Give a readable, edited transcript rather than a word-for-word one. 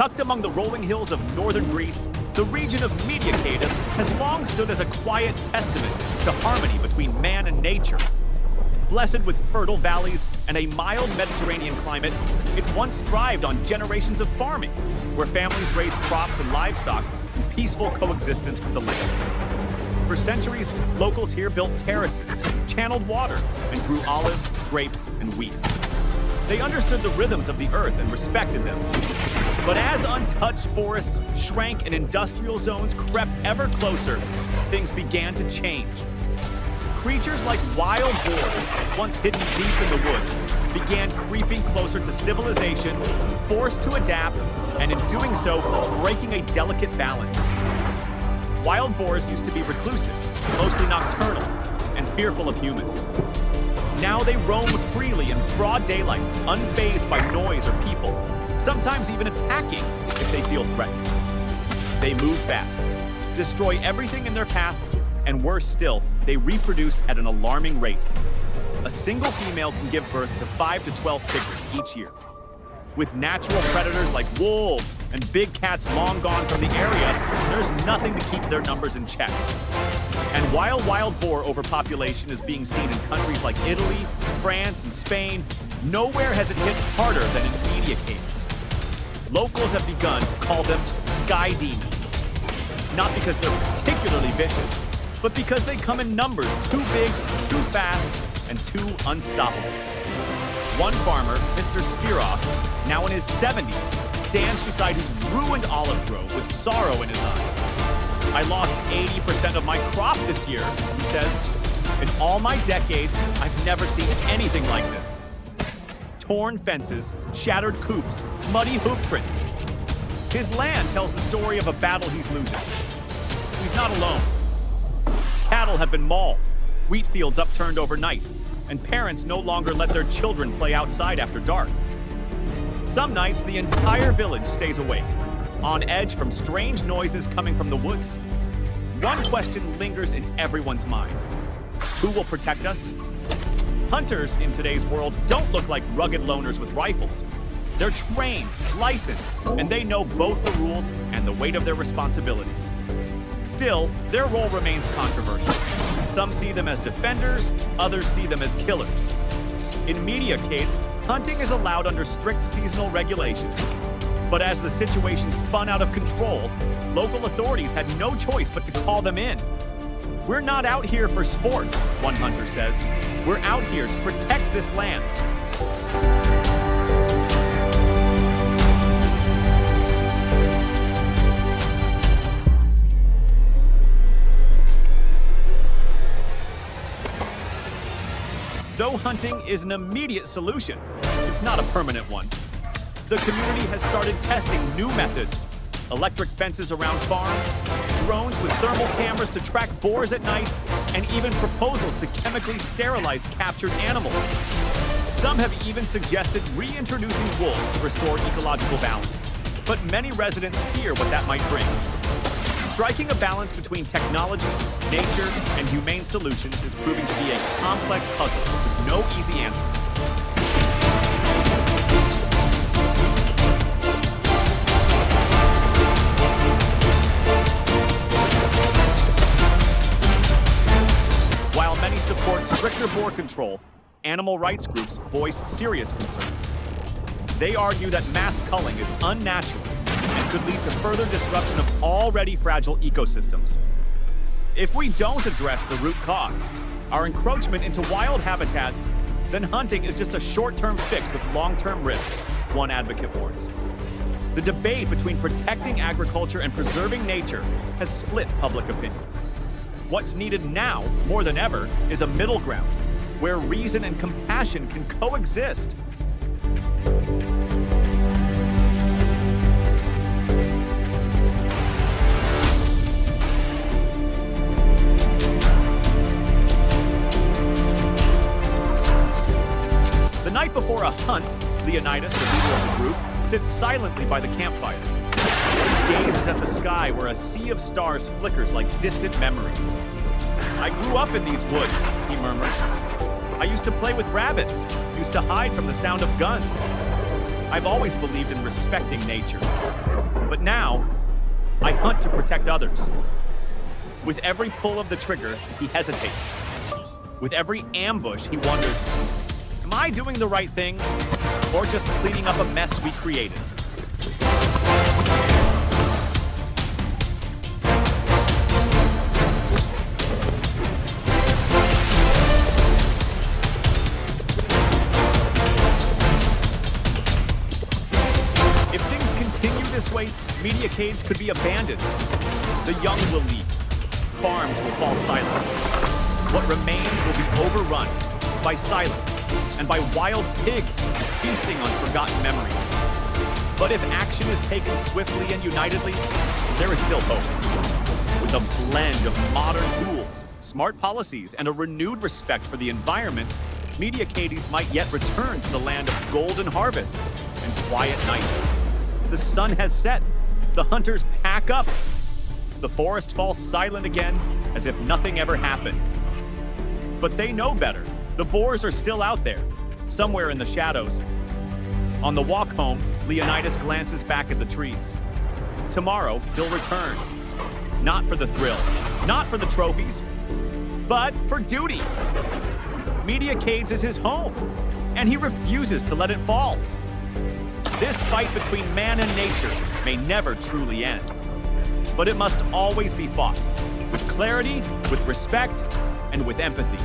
Tucked among the rolling hills of northern Greece, the region of Mediacades has long stood as a quiet testament to harmony between man and nature. Blessed with fertile valleys and a mild Mediterranean climate, it once thrived on generations of farming, where families raised crops and livestock in peaceful coexistence with the land. For centuries, locals here built terraces, channeled water, and grew olives, grapes, and wheat. They understood the rhythms of the earth and respected them. But as untouched forests shrank and industrial zones crept ever closer, things began to change. Creatures like wild boars, once hidden deep in the woods, began creeping closer to civilization, forced to adapt, and in doing so, breaking a delicate balance. Wild boars used to be reclusive, mostly nocturnal, and fearful of humans. Now they roam freely in broad daylight, unfazed by noise or people, sometimes even attacking if they feel threatened. They move fast, destroy everything in their path, and worse still, they reproduce at an alarming rate. A single female can give birth to 5 to 12 piglets each year. With natural predators like wolves and big cats long gone from the area, there's nothing to keep their numbers in check. And while wild boar overpopulation is being seen in countries like Italy, France, and Spain, nowhere has it hit harder than in Mediacades. Locals have begun to call them sky demons. Not because they're particularly vicious, but because they come in numbers too big, too fast, and too unstoppable. One farmer, Mr. Spiros, now in his 70s, stands beside his ruined olive grove with sorrow in his eyes. I lost 80% of my crop this year, he says. In all my decades, I've never seen anything like this. Torn fences, shattered coops, muddy hoof prints. His land tells the story of a battle he's losing. He's not alone. Cattle have been mauled, wheat fields upturned overnight, and parents no longer let their children play outside after dark. Some nights, the entire village stays awake, on edge from strange noises coming from the woods. One question lingers in everyone's mind. Who will protect us? Hunters in today's world don't look like rugged loners with rifles. They're trained, licensed, and they know both the rules and the weight of their responsibilities. Still, their role remains controversial. Some see them as defenders, others see them as killers. In Mediacades, hunting is allowed under strict seasonal regulations. But as the situation spun out of control, local authorities had no choice but to call them in. We're not out here for sport, one hunter says. We're out here to protect this land. Though hunting is an immediate solution, it's not a permanent one. The community has started testing new methods. Electric fences around farms, drones with thermal cameras to track boars at night, and even proposals to chemically sterilize captured animals. Some have even suggested reintroducing wolves to restore ecological balance. But many residents fear what that might bring. Striking a balance between technology, nature, and humane solutions is proving to be a complex puzzle with no easy answer. While many support stricter boar control, animal rights groups voice serious concerns. They argue that mass culling is unnatural and could lead to further disruption of already fragile ecosystems. If we don't address the root cause, our encroachment into wild habitats, then hunting is just a short-term fix with long-term risks, one advocate warns. The debate between protecting agriculture and preserving nature has split public opinion. What's needed now, more than ever, is a middle ground, where reason and compassion can coexist. The night before a hunt, Leonidas, the leader of the group, sits silently by the campfire. He gazes at the sky where a sea of stars flickers like distant memories. I grew up in these woods, he murmurs. I used to play with rabbits, used to hide from the sound of guns. I've always believed in respecting nature. But now, I hunt to protect others. With every pull of the trigger, he hesitates. With every ambush, he wonders, am I doing the right thing, or just cleaning up a mess we created? If things continue this way, Mediacades could be abandoned. The young will leave. Farms will fall silent. What remains will be overrun by silence and by wild pigs feasting on forgotten memories. But if action is taken swiftly and unitedly, there is still hope. With a blend of modern tools, smart policies, and a renewed respect for the environment, Mediacades might yet return to the land of golden harvests and quiet nights. The sun has set. The hunters pack up. The forest falls silent again, as if nothing ever happened. But they know better. The Boars are still out there, somewhere in the shadows. On the walk home, Leonidas glances back at the trees. Tomorrow, he'll return. Not for the thrill, not for the trophies, but for duty. Mediacades is his home, and he refuses to let it fall. This fight between man and nature may never truly end, but it must always be fought with clarity, with respect, and with empathy.